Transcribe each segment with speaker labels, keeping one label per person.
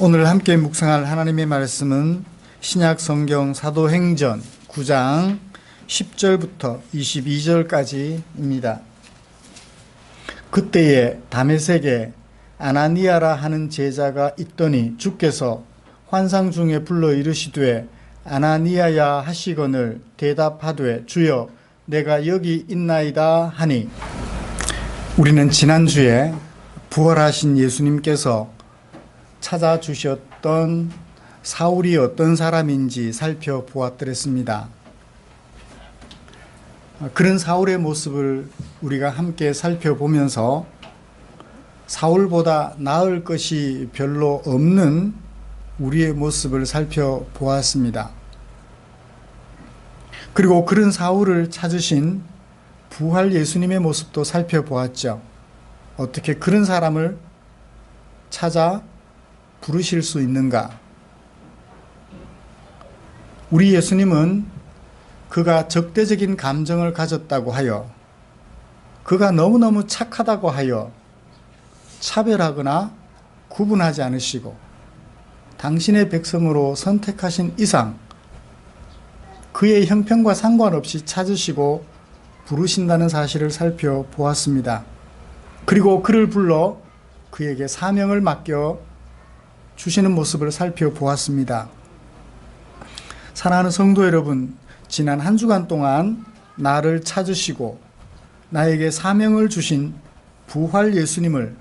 Speaker 1: 오늘 함께 묵상할 하나님의 말씀은 신약 성경 사도행전 9장 10절부터 22절까지입니다. 그때에 다메섹에 아나니아라 하는 제자가 있더니 주께서 환상 중에 불러 이르시되 아나니아야 하시거늘 대답하되 주여 내가 여기 있나이다 하니, 우리는 지난주에 부활하신 예수님께서 찾아주셨던 사울이 어떤 사람인지 살펴보았더랬습니다. 그런 사울의 모습을 우리가 함께 살펴보면서 사울보다 나을 것이 별로 없는 우리의 모습을 살펴보았습니다. 그리고 그런 사울을 찾으신 부활 예수님의 모습도 살펴보았죠. 어떻게 그런 사람을 찾아 부르실 수 있는가? 우리 예수님은 그가 적대적인 감정을 가졌다고 하여, 그가 너무너무 착하다고 하여 차별하거나 구분하지 않으시고 당신의 백성으로 선택하신 이상 그의 형편과 상관없이 찾으시고 부르신다는 사실을 살펴보았습니다. 그리고 그를 불러 그에게 사명을 맡겨 주시는 모습을 살펴보았습니다. 사랑하는 성도 여러분, 지난 한 주간 동안 나를 찾으시고 나에게 사명을 주신 부활 예수님을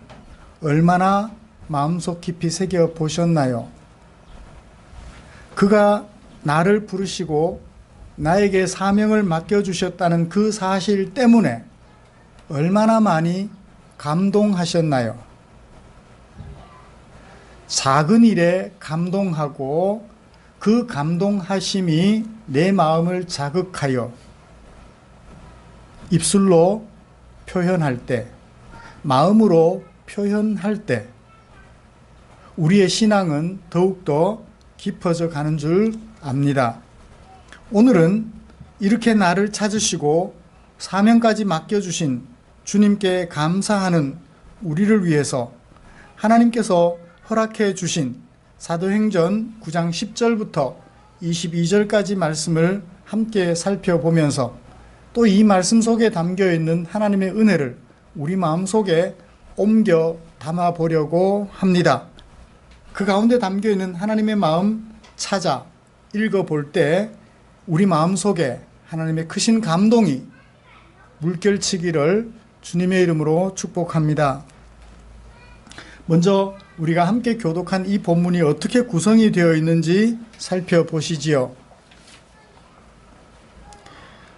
Speaker 1: 얼마나 마음속 깊이 새겨 보셨나요? 그가 나를 부르시고 나에게 사명을 맡겨주셨다는 그 사실 때문에 얼마나 많이 감동하셨나요? 작은 일에 감동하고 그 감동하심이 내 마음을 자극하여 입술로 표현할 때, 마음으로 표현할 때 우리의 신앙은 더욱더 깊어져 가는 줄 압니다. 오늘은 이렇게 나를 찾으시고 사명까지 맡겨주신 주님께 감사하는 우리를 위해서 하나님께서 허락해 주신 사도행전 9장 10절부터 22절까지 말씀을 함께 살펴보면서 또 이 말씀 속에 담겨 있는 하나님의 은혜를 우리 마음속에 옮겨 담아 보려고 합니다. 그 가운데 담겨 있는 하나님의 마음 찾아 읽어볼 때 우리 마음속에 하나님의 크신 감동이 물결치기를 주님의 이름으로 축복합니다. 먼저 우리가 함께 교독한 이 본문이 어떻게 구성이 되어 있는지 살펴보시지요.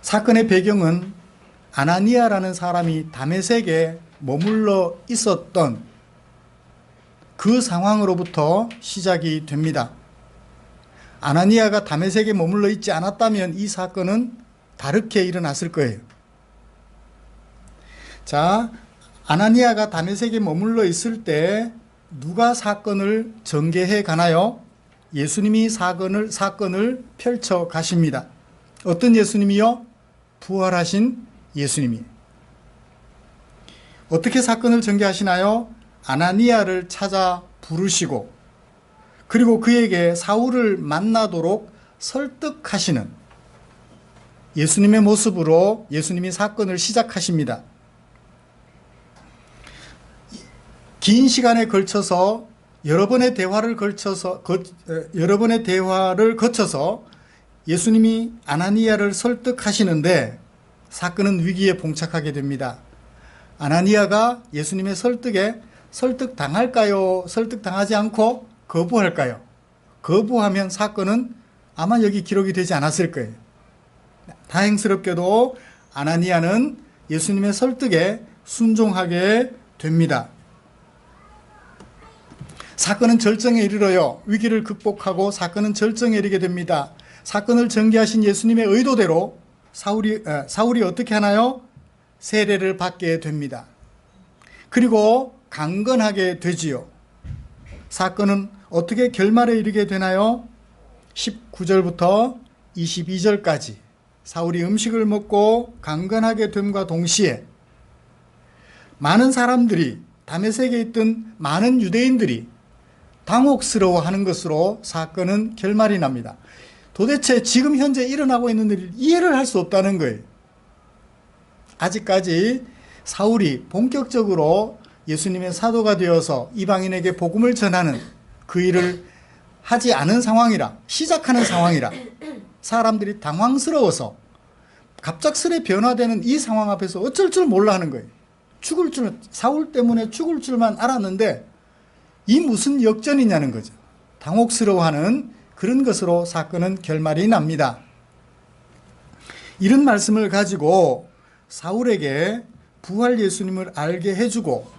Speaker 1: 사건의 배경은 아나니아라는 사람이 다메섹에 머물러 있었던 그 상황으로부터 시작이 됩니다. 아나니아가 다메섹에 머물러 있지 않았다면 이 사건은 다르게 일어났을 거예요. 자, 아나니아가 다메섹에 머물러 있을 때 누가 사건을 전개해 가나요? 예수님이 사건을 펼쳐 가십니다. 어떤 예수님이요? 부활하신 예수님이. 어떻게 사건을 전개하시나요? 아나니아를 찾아 부르시고 그리고 그에게 사울을 만나도록 설득하시는 예수님의 모습으로 예수님이 사건을 시작하십니다. 긴 시간에 걸쳐서 여러 번의 대화를 거쳐서 예수님이 아나니아를 설득하시는데 사건은 위기에 봉착하게 됩니다. 아나니아가 예수님의 설득에 설득당할까요? 설득당하지 않고 거부할까요? 거부하면 사건은 아마 여기 기록이 되지 않았을 거예요. 다행스럽게도 아나니아는 예수님의 설득에 순종하게 됩니다. 사건은 절정에 이르러요. 위기를 극복하고 사건은 절정에 이르게 됩니다. 사건을 전개하신 예수님의 의도대로 사울이 어떻게 하나요? 세례를 받게 됩니다. 그리고 강건하게 되지요. 사건은 어떻게 결말에 이르게 되나요? 19절부터 22절까지 사울이 음식을 먹고 강건하게 됨과 동시에 많은 사람들이, 다메섹에 있던 많은 유대인들이 당혹스러워하는 것으로 사건은 결말이 납니다. 도대체 지금 현재 일어나고 있는 일을 이해를 할 수 없다는 거예요. 아직까지 사울이 본격적으로 예수님의 사도가 되어서 이방인에게 복음을 전하는 그 일을 하지 않은 상황이라, 시작하는 상황이라 사람들이 당황스러워서 갑작스레 변화되는 이 상황 앞에서 어쩔 줄 몰라 하는 거예요. 사울 때문에 죽을 줄만 알았는데 이 무슨 역전이냐는 거죠. 당혹스러워하는 그런 것으로 사건은 결말이 납니다. 이런 말씀을 가지고 사울에게 부활 예수님을 알게 해주고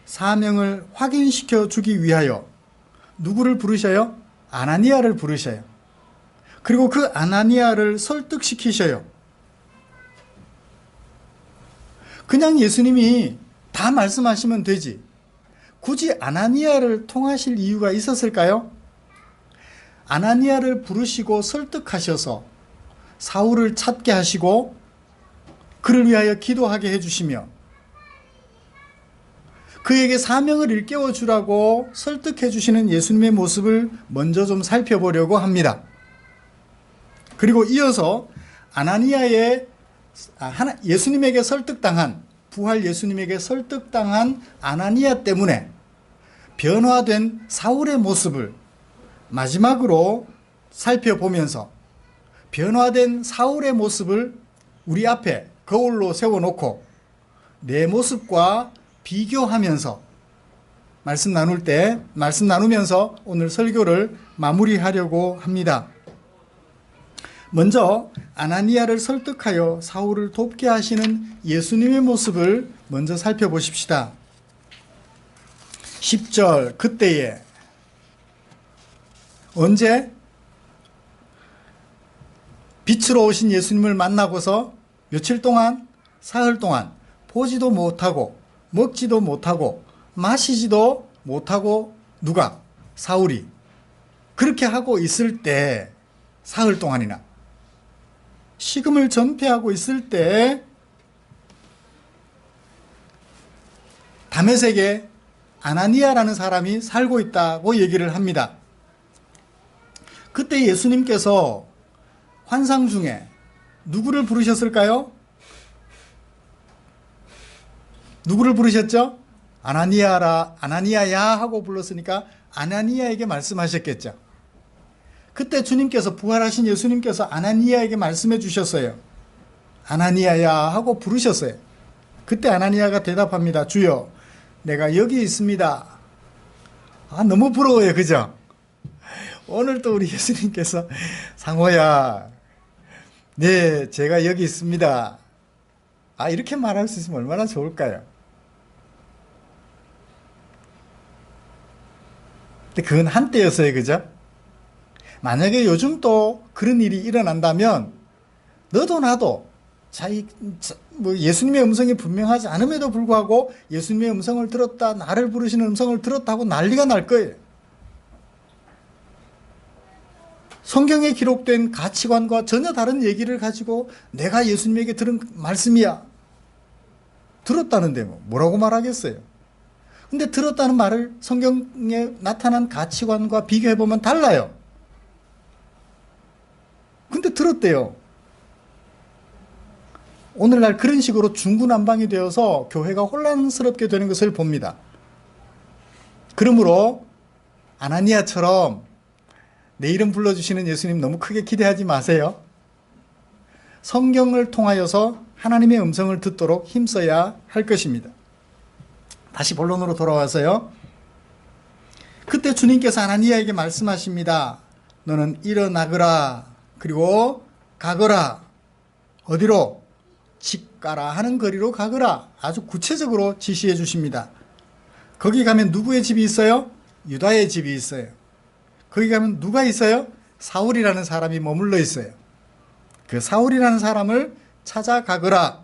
Speaker 1: 사명을 확인시켜 주기 위하여 누구를 부르셔요? 아나니아를 부르셔요. 그리고 그 아나니아를 설득시키셔요. 그냥 예수님이 다 말씀하시면 되지. 굳이 아나니아를 통하실 이유가 있었을까요? 아나니아를 부르시고 설득하셔서 사울을 찾게 하시고 그를 위하여 기도하게 해주시며 그에게 사명을 일깨워 주라고 설득해 주시는 예수님의 모습을 먼저 좀 살펴보려고 합니다. 그리고 이어서 예수님에게 설득당한, 부활 예수님에게 설득당한 아나니아 때문에 변화된 사울의 모습을 마지막으로 살펴보면서 변화된 사울의 모습을 우리 앞에 거울로 세워놓고 내 모습과 비교하면서 말씀 나누면서 오늘 설교를 마무리하려고 합니다. 먼저 아나니아를 설득하여 사울을 돕게 하시는 예수님의 모습을 먼저 살펴보십시다. 10절, 그때에 언제? 빛으로 오신 예수님을 만나고서 며칠 동안, 사흘 동안 보지도 못하고 먹지도 못하고 마시지도 못하고 누가? 사울이 그렇게 하고 있을 때, 사흘 동안이나 식음을 전폐하고 있을 때 다메섹에 아나니아라는 사람이 살고 있다고 얘기를 합니다. 그때 예수님께서 환상 중에 누구를 부르셨을까요? 누구를 부르셨죠? 아나니아야 하고 불렀으니까 아나니아에게 말씀하셨겠죠. 그때 주님께서, 부활하신 예수님께서 아나니아에게 말씀해 주셨어요. 아나니아야 하고 부르셨어요. 그때 아나니아가 대답합니다. 주여, 내가 여기 있습니다. 너무 부러워요. 그죠? 오늘 또 우리 예수님께서 상호야, 네, 제가 여기 있습니다. 이렇게 말할 수 있으면 얼마나 좋을까요? 근데 그건 한때였어요. 그죠? 만약에 요즘 또 그런 일이 일어난다면 너도 나도 예수님의 음성이 분명하지 않음에도 불구하고 예수님의 음성을 들었다, 나를 부르시는 음성을 들었다고 난리가 날 거예요. 성경에 기록된 가치관과 전혀 다른 얘기를 가지고 내가 예수님에게 들은 말씀이야. 들었다는데 뭐라고 말하겠어요? 근데 들었다는 말을 성경에 나타난 가치관과 비교해보면 달라요. 근데 들었대요. 오늘날 그런 식으로 중구난방이 되어서 교회가 혼란스럽게 되는 것을 봅니다. 그러므로 아나니아처럼 내 이름 불러주시는 예수님 너무 크게 기대하지 마세요. 성경을 통하여서 하나님의 음성을 듣도록 힘써야 할 것입니다. 다시 본론으로 돌아와서요. 그때 주님께서 아나니아에게 말씀하십니다. 너는 일어나거라. 그리고 가거라. 어디로? 집가라 하는 거리로 가거라. 아주 구체적으로 지시해 주십니다. 거기 가면 누구의 집이 있어요? 유다의 집이 있어요. 거기 가면 누가 있어요? 사울이라는 사람이 머물러 있어요. 그 사울이라는 사람을 찾아가거라.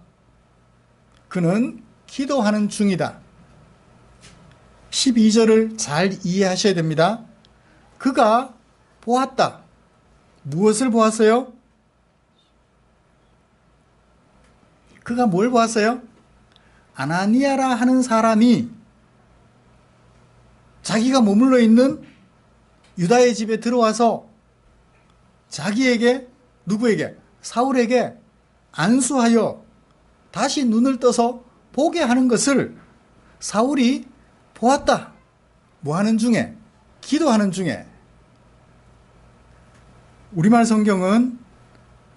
Speaker 1: 그는 기도하는 중이다. 12절을 잘 이해하셔야 됩니다. 그가 보았다. 무엇을 보았어요? 그가 뭘 보았어요? 아나니아라 하는 사람이 자기가 머물러 있는 유다의 집에 들어와서 자기에게, 누구에게? 사울에게 안수하여 다시 눈을 떠서 보게 하는 것을 사울이 보았다. 뭐 하는 중에? 기도하는 중에. 우리말 성경은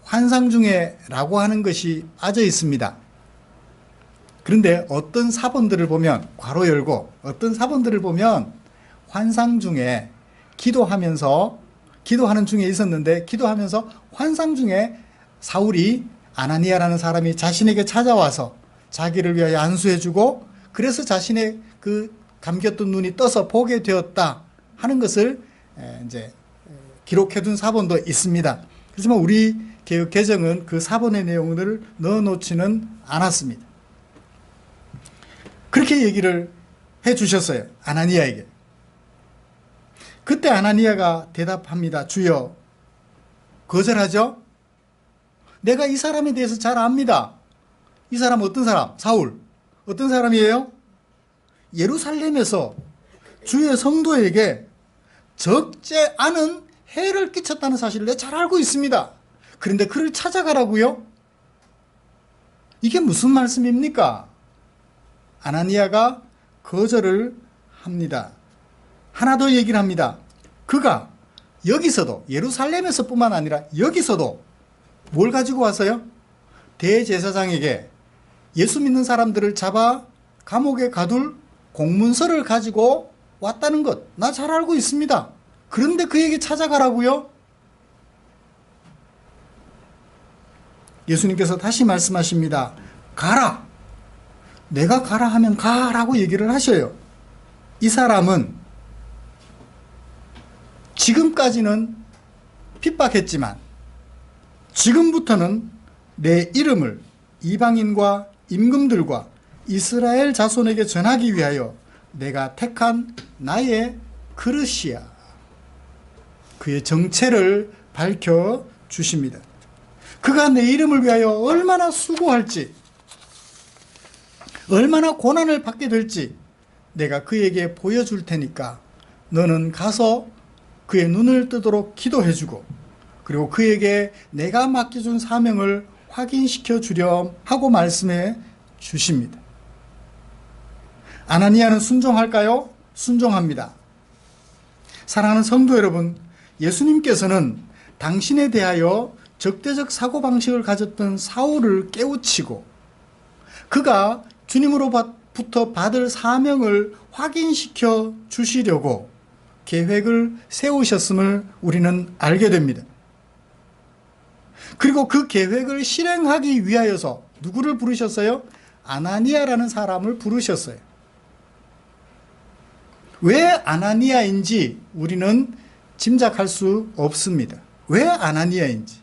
Speaker 1: 환상 중에 라고 하는 것이 빠져 있습니다. 그런데 어떤 사본들을 보면, 괄호 열고, 어떤 사본들을 보면 환상 중에 기도하는 중에 있었는데, 기도하면서 환상 중에 사울이, 아나니아라는 사람이 자신에게 찾아와서 자기를 위하여 안수해주고, 그래서 자신의 그 감겼던 눈이 떠서 보게 되었다 하는 것을 이제 기록해둔 사본도 있습니다. 그렇지만 우리 개역 개정은 그 사본의 내용들을 넣어놓지는 않았습니다. 그렇게 얘기를 해주셨어요. 아나니아에게. 그때 아나니아가 대답합니다. 주여. 거절하죠? 내가 이 사람에 대해서 잘 압니다. 이 사람 어떤 사람? 사울. 어떤 사람이에요? 예루살렘에서 주의 성도에게 적지 않은 해를 끼쳤다는 사실을 내가 잘 알고 있습니다. 그런데 그를 찾아가라고요? 이게 무슨 말씀입니까? 아나니아가 거절을 합니다. 하나 더 얘기를 합니다. 그가 여기서도, 예루살렘에서 뿐만 아니라 여기서도 뭘 가지고 왔어요? 대제사장에게 예수 믿는 사람들을 잡아 감옥에 가둘 공문서를 가지고 왔다는 것, 나 잘 알고 있습니다. 그런데 그에게 찾아가라고요? 예수님께서 다시 말씀하십니다. 가라. 내가 가라 하면 가라고 얘기를 하셔요. 이 사람은 지금까지는 핍박했지만 지금부터는 내 이름을 이방인과 임금들과 이스라엘 자손에게 전하기 위하여 내가 택한 나의 그릇이야. 그의 정체를 밝혀주십니다. 그가 내 이름을 위하여 얼마나 수고할지, 얼마나 고난을 받게 될지 내가 그에게 보여줄 테니까 너는 가서 그의 눈을 뜨도록 기도해주고, 그리고 그에게 내가 맡겨준 사명을 확인시켜 주렴 하고 말씀해 주십니다. 아나니아는 순종할까요? 순종합니다. 사랑하는 성도 여러분, 예수님께서는 당신에 대하여 적대적 사고방식을 가졌던 사울을 깨우치고 그가 주님으로부터 받을 사명을 확인시켜 주시려고 계획을 세우셨음을 우리는 알게 됩니다. 그리고 그 계획을 실행하기 위하여서 누구를 부르셨어요? 아나니아라는 사람을 부르셨어요. 왜 아나니아인지 우리는 짐작할 수 없습니다. 왜 아나니아인지.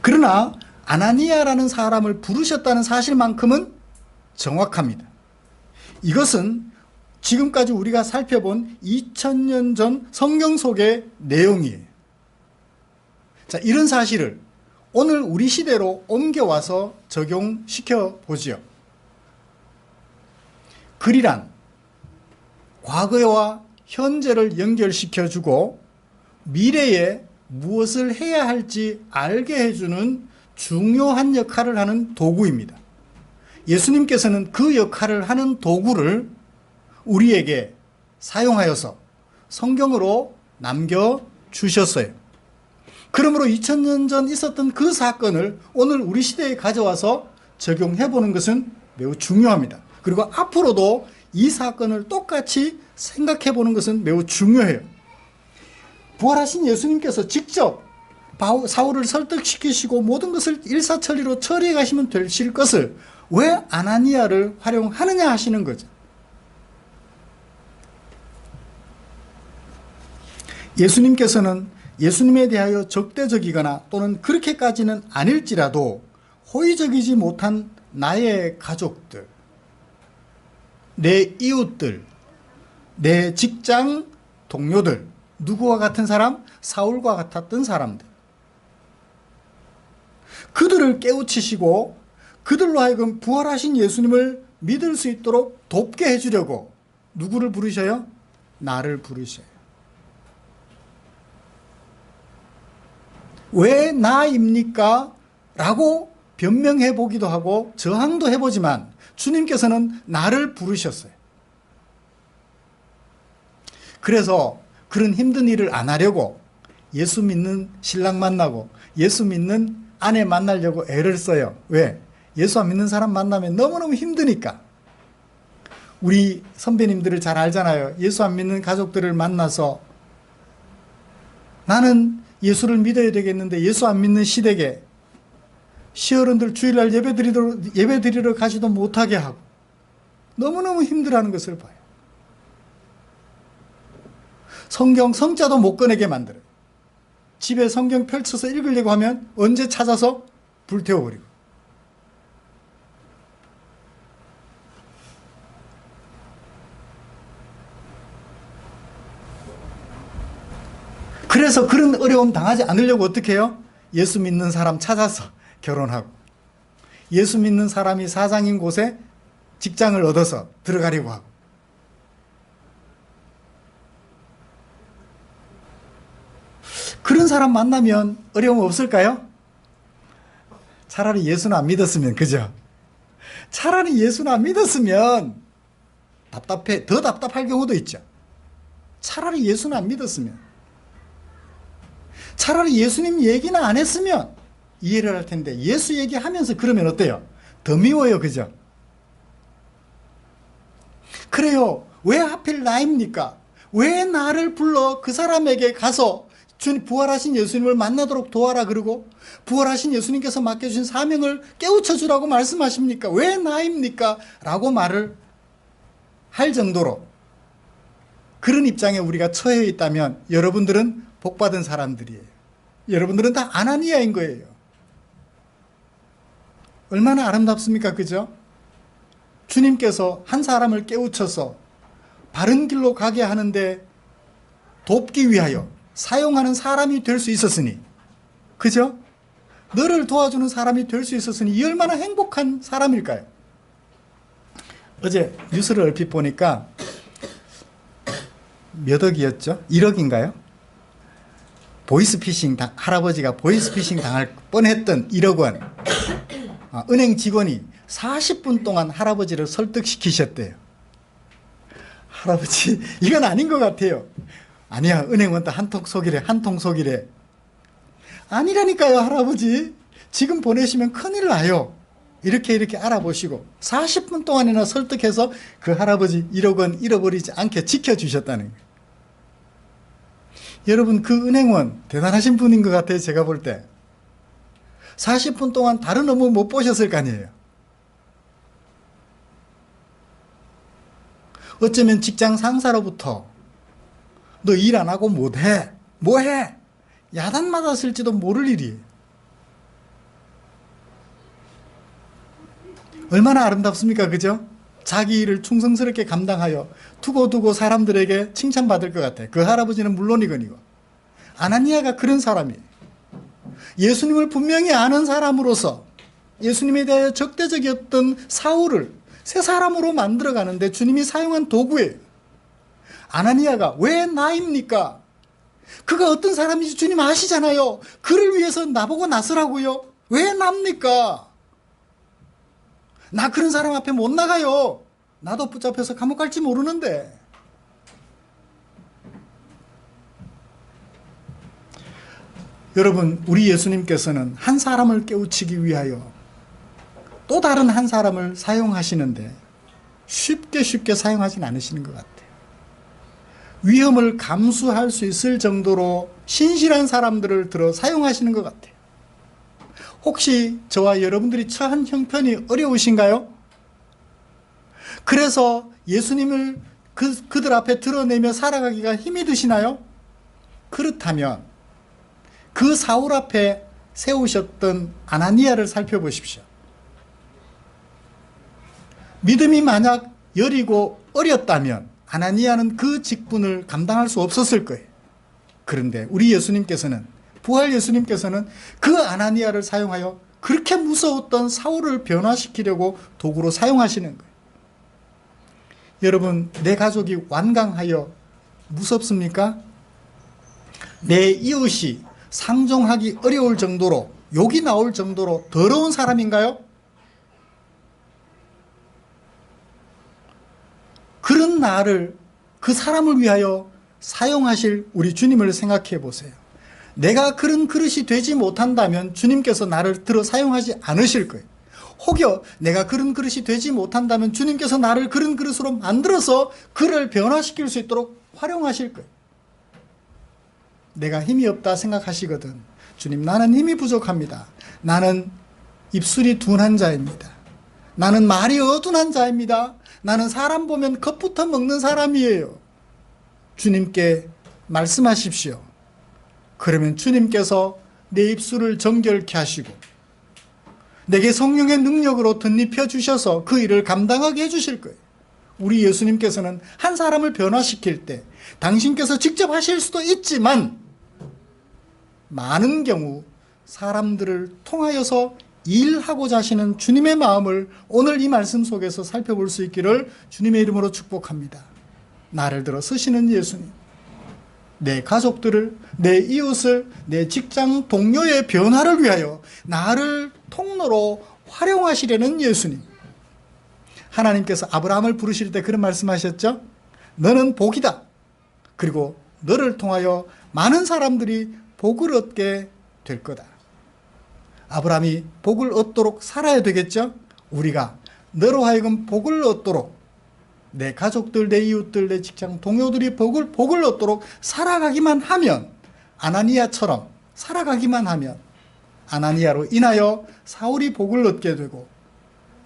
Speaker 1: 그러나 아나니아라는 사람을 부르셨다는 사실만큼은 정확합니다. 이것은 지금까지 우리가 살펴본 2000년 전 성경 속의 내용이에요. 자, 이런 사실을 오늘 우리 시대로 옮겨와서 적용시켜 보지요. 글이란 과거와 현재를 연결시켜주고 미래에 무엇을 해야 할지 알게 해주는 중요한 역할을 하는 도구입니다. 예수님께서는 그 역할을 하는 도구를 우리에게 사용하여서 성경으로 남겨주셨어요. 그러므로 2000년 전 있었던 그 사건을 오늘 우리 시대에 가져와서 적용해보는 것은 매우 중요합니다. 그리고 앞으로도 이 사건을 똑같이 생각해보는 것은 매우 중요해요. 부활하신 예수님께서 직접 사울을 설득시키시고 모든 것을 일사천리로 처리해 가시면 되실 것을 왜 아나니아를 활용하느냐 하시는 거죠. 예수님께서는 예수님에 대하여 적대적이거나 또는 그렇게까지는 아닐지라도 호의적이지 못한 나의 가족들, 내 이웃들, 내 직장 동료들, 누구와 같은 사람? 사울과 같았던 사람들. 그들을 깨우치시고 그들로 하여금 부활하신 예수님을 믿을 수 있도록 돕게 해주려고 누구를 부르셔요? 나를 부르셔요. 왜 나입니까? 라고 변명해 보기도 하고 저항도 해보지만 주님께서는 나를 부르셨어요. 그래서 그런 힘든 일을 안 하려고 예수 믿는 신랑 만나고 예수 믿는 아내 만나려고 애를 써요. 왜? 예수 안 믿는 사람 만나면 너무너무 힘드니까. 우리 선배님들을 잘 알잖아요. 예수 안 믿는 가족들을 만나서 나는 예수를 믿어야 되겠는데 예수 안 믿는 시댁에 시어른들 주일날 예배드리러 가지도 못하게 하고 너무너무 힘들어하는 것을 봐요. 성자도 못 꺼내게 만들어요. 집에 성경 펼쳐서 읽으려고 하면 언제 찾아서 불태워버리고. 그래서 그런 어려움 당하지 않으려고 어떻게 해요? 예수 믿는 사람 찾아서 결혼하고 예수 믿는 사람이 사장인 곳에 직장을 얻어서 들어가려고 하고. 그런 사람 만나면 어려움 없을까요? 차라리 예수는 안 믿었으면, 그죠? 차라리 예수는 안 믿었으면 더 답답할 경우도 있죠. 차라리 예수는 안 믿었으면, 차라리 예수님 얘기는 안 했으면 이해를 할 텐데 예수 얘기하면서 그러면 어때요? 더 미워요, 그죠? 그래요. 왜 하필 나입니까? 왜 나를 불러 그 사람에게 가서 부활하신 예수님을 만나도록 도와라 그러고 부활하신 예수님께서 맡겨주신 사명을 깨우쳐 주라고 말씀하십니까? 왜 나입니까? 라고 말을 할 정도로 그런 입장에 우리가 처해 있다면 여러분들은 복받은 사람들이에요. 여러분들은 다 아나니아인 거예요. 얼마나 아름답습니까? 그죠? 주님께서 한 사람을 깨우쳐서 바른 길로 가게 하는데 돕기 위하여 사용하는 사람이 될 수 있었으니, 그죠? 너를 도와주는 사람이 될 수 있었으니 이 얼마나 행복한 사람일까요? 어제 뉴스를 얼핏 보니까 몇 억이었죠? 1억인가요? 보이스피싱 할아버지가 보이스피싱 당할 뻔했던 1억 원. 은행 직원이 40분 동안 할아버지를 설득시키셨대요. 할아버지, 이건 아닌 것 같아요. 아니야, 은행은 또 한통 속이래. 아니라니까요, 할아버지. 지금 보내시면 큰일 나요. 이렇게 알아보시고 40분 동안이나 설득해서 그 할아버지 1억 원 잃어버리지 않게 지켜주셨다는 거예요. 여러분, 그 은행원 대단하신 분인 것 같아요. 제가 볼 때 40분 동안 다른 업무 못 보셨을 거 아니에요. 어쩌면 직장 상사로부터 너 일 안 하고 뭐해? 야단 맞았을지도 모를 일이에요. 얼마나 아름답습니까? 그죠? 자기 일을 충성스럽게 감당하여 두고두고 사람들에게 칭찬받을 것 같아요. 그 할아버지는 물론이거니와. 아나니아가 그런 사람이에요. 예수님을 분명히 아는 사람으로서 예수님에 대하여 적대적이었던 사울을 새 사람으로 만들어가는데 주님이 사용한 도구예요. 아나니아가 왜 나입니까? 그가 어떤 사람인지 주님 아시잖아요. 그를 위해서 나보고 나서라고요. 왜 납니까? 나 그런 사람 앞에 못 나가요. 나도 붙잡혀서 감옥 갈지 모르는데. 여러분, 우리 예수님께서는 한 사람을 깨우치기 위하여 또 다른 한 사람을 사용하시는데 쉽게 사용하진 않으시는 것 같아요. 위험을 감수할 수 있을 정도로 신실한 사람들을 들어 사용하시는 것 같아요. 혹시 저와 여러분들이 처한 형편이 어려우신가요? 그래서 예수님을 그들 앞에 드러내며 살아가기가 힘이 드시나요? 그렇다면 그 사울 앞에 세우셨던 아나니아를 살펴보십시오. 믿음이 만약 여리고 어렸다면 아나니아는 그 직분을 감당할 수 없었을 거예요. 그런데 우리 예수님께서는, 부활 예수님께서는 그 아나니아를 사용하여 그렇게 무서웠던 사울을 변화시키려고 도구로 사용하시는 거예요. 여러분, 내 가족이 완강하여 무섭습니까? 내 이웃이 상종하기 어려울 정도로, 욕이 나올 정도로 더러운 사람인가요? 그런 나를, 그 사람을 위하여 사용하실 우리 주님을 생각해 보세요. 내가 그런 그릇이 되지 못한다면 주님께서 나를 들어 사용하지 않으실 거예요. 혹여 내가 그런 그릇이 되지 못한다면 주님께서 나를 그런 그릇으로 만들어서 그를 변화시킬 수 있도록 활용하실 거예요. 내가 힘이 없다 생각하시거든. 주님, 나는 힘이 부족합니다. 나는 입술이 둔한 자입니다. 나는 말이 어둔한 자입니다. 나는 사람 보면 겁부터 먹는 사람이에요. 주님께 말씀하십시오. 그러면 주님께서 내 입술을 정결케 하시고 내게 성령의 능력으로 덧입혀 주셔서 그 일을 감당하게 해주실 거예요. 우리 예수님께서는 한 사람을 변화시킬 때 당신께서 직접 하실 수도 있지만 많은 경우 사람들을 통하여서 일하고자 하시는 주님의 마음을 오늘 이 말씀 속에서 살펴볼 수 있기를 주님의 이름으로 축복합니다. 나를 들어 쓰시는 예수님, 내 가족들을, 내 이웃을, 내 직장 동료의 변화를 위하여 나를 통로로 활용하시려는 예수님. 하나님께서 아브라함을 부르실 때 그런 말씀하셨죠? 너는 복이다. 그리고 너를 통하여 많은 사람들이 복을 얻게 될 거다. 아브라함이 복을 얻도록 살아야 되겠죠? 우리가 너로 하여금 복을 얻도록, 내 가족들, 내 이웃들, 내 직장 동료들이 복을 얻도록 살아가기만 하면, 아나니아처럼 살아가기만 하면 아나니아로 인하여 사울이 복을 얻게 되고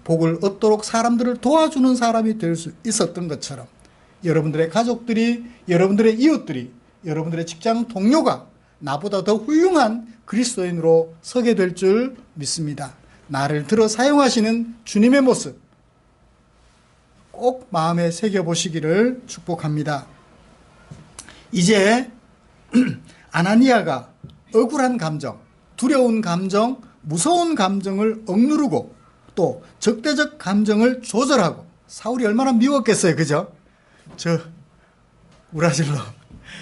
Speaker 1: 복을 얻도록 사람들을 도와주는 사람이 될 수 있었던 것처럼 여러분들의 가족들이, 여러분들의 이웃들이, 여러분들의 직장 동료가 나보다 더 훌륭한 그리스도인으로 서게 될 줄 믿습니다. 나를 들어 사용하시는 주님의 모습 꼭 마음에 새겨보시기를 축복합니다. 이제 아나니아가 억울한 감정, 두려운 감정, 무서운 감정을 억누르고 또 적대적 감정을 조절하고, 사울이 얼마나 미웠겠어요, 그죠? 저 우라질러,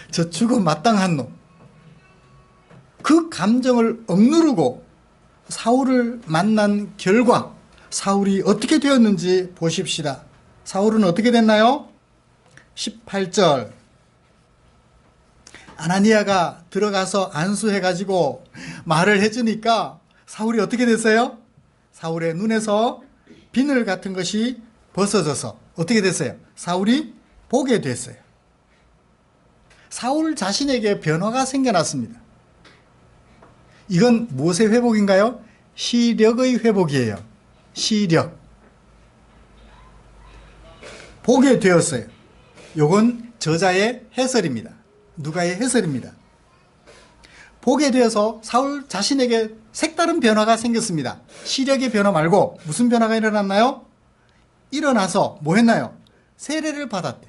Speaker 1: 저 죽어 마땅한 놈, 그 감정을 억누르고 사울을 만난 결과 사울이 어떻게 되었는지 보십시다. 사울은 어떻게 됐나요? 18절, 아나니아가 들어가서 안수해가지고 말을 해주니까 사울이 어떻게 됐어요? 사울의 눈에서 비늘 같은 것이 벗어져서 어떻게 됐어요? 사울이 보게 됐어요. 사울 자신에게 변화가 생겨났습니다. 이건 무엇의 회복인가요? 시력의 회복이에요. 시력. 보게 되었어요. 요건 저자의 해설입니다. 누가의 해설입니다. 보게 되어서 사울 자신에게 색다른 변화가 생겼습니다. 시력의 변화 말고 무슨 변화가 일어났나요? 일어나서 뭐 했나요? 세례를 받았대.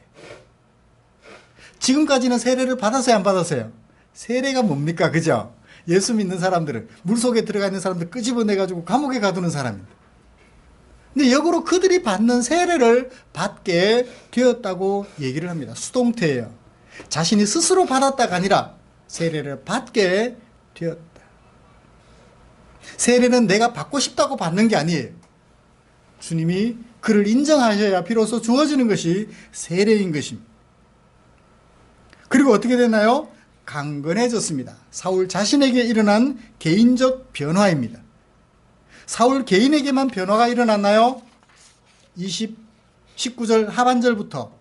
Speaker 1: 지금까지는 세례를 받았어요, 안 받았어요? 세례가 뭡니까? 그죠? 예수 믿는 사람들은, 물속에 들어가 있는 사람들 끄집어내가지고 감옥에 가두는 사람입니다. 근데 역으로 그들이 받는 세례를 받게 되었다고 얘기를 합니다. 수동태예요. 자신이 스스로 받았다가 아니라 세례를 받게 되었다. 세례는 내가 받고 싶다고 받는 게 아니에요. 주님이 그를 인정하셔야 비로소 주어지는 것이 세례인 것입니다. 그리고 어떻게 됐나요? 강건해졌습니다. 사울 자신에게 일어난 개인적 변화입니다. 사울 개인에게만 변화가 일어났나요? 19절 하반절부터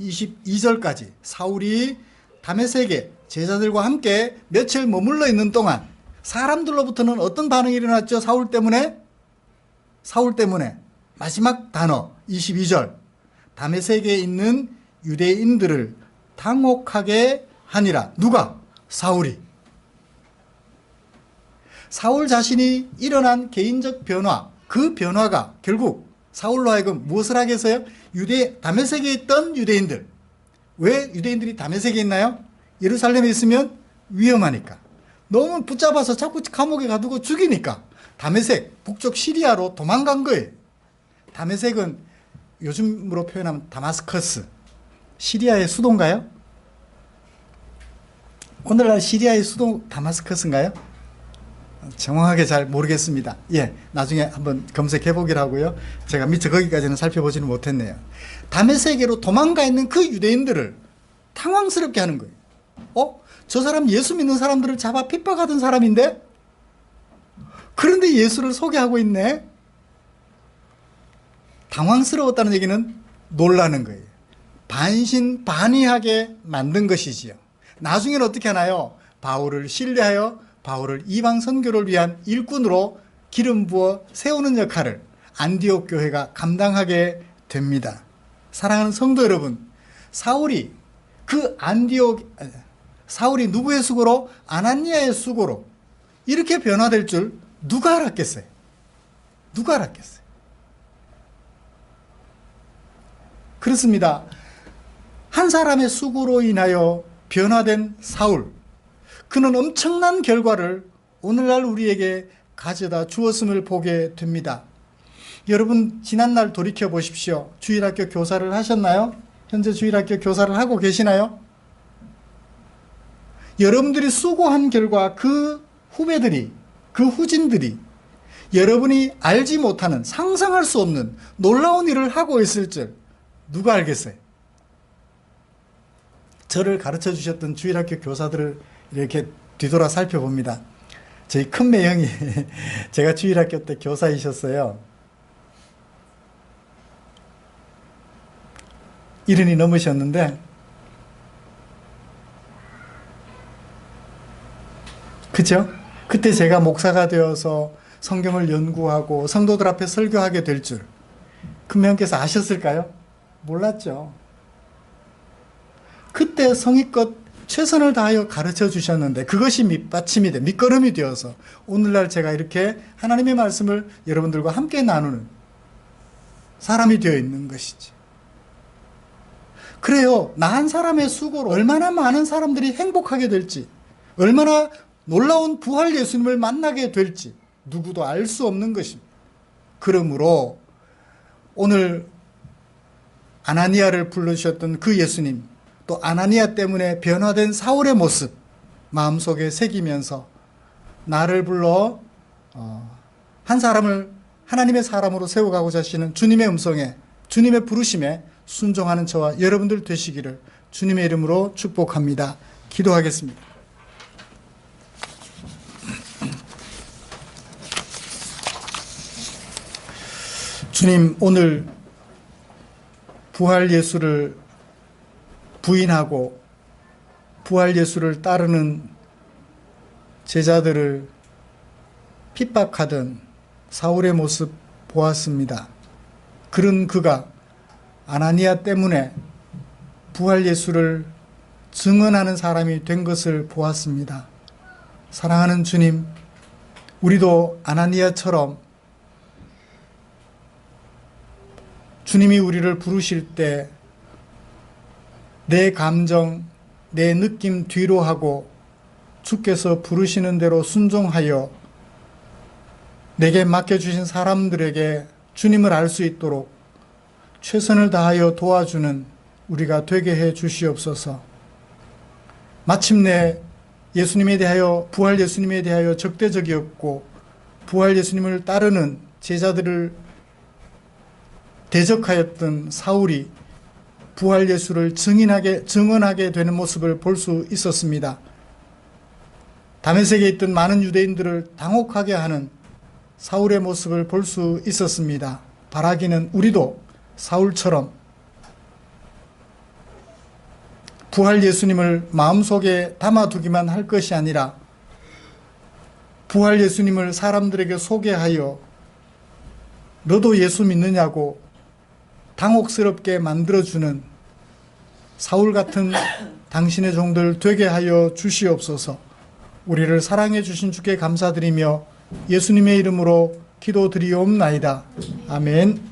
Speaker 1: 22절까지 사울이 다메섹에 제자들과 함께 며칠 머물러 있는 동안 사람들로부터는 어떤 반응이 일어났죠? 사울 때문에 마지막 단어 22절, 다메섹에 있는 유대인들을 당혹하게 하니라. 누가? 사울이. 사울 자신이 일어난 개인적 변화, 그 변화가 결국 사울로 하여금 무엇을 하게 했어요? 다메섹에 있던 유대인들. 왜 유대인들이 다메섹에 있나요? 예루살렘에 있으면 위험하니까. 너무 붙잡아서 자꾸 감옥에 가두고 죽이니까 다메섹, 북쪽 시리아로 도망간 거예요. 다메섹은 요즘으로 표현하면 다마스커스, 시리아의 수도인가요? 오늘날 시리아의 수도 다마스커스인가요? 정확하게 잘 모르겠습니다. 예, 나중에 한번 검색해 보기로 하고요. 제가 미처 거기까지는 살펴보지는 못했네요. 다메섹으로 도망가 있는 그 유대인들을 당황스럽게 하는 거예요. 저 사람 예수 믿는 사람들을 잡아 핍박하던 사람인데? 그런데 예수를 소개하고 있네? 당황스러웠다는 얘기는 놀라는 거예요. 반신반의하게 만든 것이지요. 나중에는 어떻게 하나요? 바울을 신뢰하여 바울을 이방 선교를 위한 일꾼으로 기름 부어 세우는 역할을 안디옥 교회가 감당하게 됩니다. 사랑하는 성도 여러분, 사울이 누구의 수고로? 아나니아의 수고로 이렇게 변화될 줄 누가 알았겠어요? 누가 알았겠어요? 그렇습니다. 한 사람의 수고로 인하여 변화된 사울, 그는 엄청난 결과를 오늘날 우리에게 가져다 주었음을 보게 됩니다. 여러분, 지난날 돌이켜 보십시오. 주일학교 교사를 하셨나요? 현재 주일학교 교사를 하고 계시나요? 여러분들이 수고한 결과 그 후배들이, 그 후진들이 여러분이 알지 못하는, 상상할 수 없는 놀라운 일을 하고 있을 줄 누가 알겠어요? 저를 가르쳐 주셨던 주일학교 교사들을 이렇게 뒤돌아 살펴봅니다. 저희 큰매 형이 제가 주일학교 때 교사이셨어요. 70이 넘으셨는데, 그죠? 그때 제가 목사가 되어서 성경을 연구하고 성도들 앞에 설교하게 될 줄 큰매 형께서 아셨을까요? 몰랐죠. 그때 성의껏 최선을 다하여 가르쳐 주셨는데 그것이 밑받침이 돼, 밑거름이 되어서 오늘날 제가 이렇게 하나님의 말씀을 여러분들과 함께 나누는 사람이 되어 있는 것이지. 그래요. 나 한 사람의 수고로 얼마나 많은 사람들이 행복하게 될지, 얼마나 놀라운 부활 예수님을 만나게 될지 누구도 알 수 없는 것입니다. 그러므로 오늘 아나니아를 불러주셨던 그 예수님, 또 아나니아 때문에 변화된 사울의 모습 마음속에 새기면서 나를 불러 한 사람을 하나님의 사람으로 세워가고자 하시는 주님의 음성에, 주님의 부르심에 순종하는 저와 여러분들 되시기를 주님의 이름으로 축복합니다. 기도하겠습니다. 주님, 오늘 부활 예수를 부인하고 부활 예수를 따르는 제자들을 핍박하던 사울의 모습 보았습니다. 그런 그가 아나니아 때문에 부활 예수를 증언하는 사람이 된 것을 보았습니다. 사랑하는 주님, 우리도 아나니아처럼 주님이 우리를 부르실 때 내 감정, 내 느낌 뒤로 하고 주께서 부르시는 대로 순종하여 내게 맡겨주신 사람들에게 주님을 알 수 있도록 최선을 다하여 도와주는 우리가 되게 해 주시옵소서. 마침내 예수님에 대하여, 부활 예수님에 대하여 적대적이었고 부활 예수님을 따르는 제자들을 대적하였던 사울이 부활 예수를 증언하게 되는 모습을 볼 수 있었습니다. 다메섹에 있던 많은 유대인들을 당혹하게 하는 사울의 모습을 볼 수 있었습니다. 바라기는 우리도 사울처럼 부활 예수님을 마음속에 담아두기만 할 것이 아니라 부활 예수님을 사람들에게 소개하여 너도 예수 믿느냐고 당혹스럽게 만들어주는 사울 같은 당신의 종들 되게 하여 주시옵소서. 우리를 사랑해 주신 주께 감사드리며 예수님의 이름으로 기도드리옵나이다. 아멘.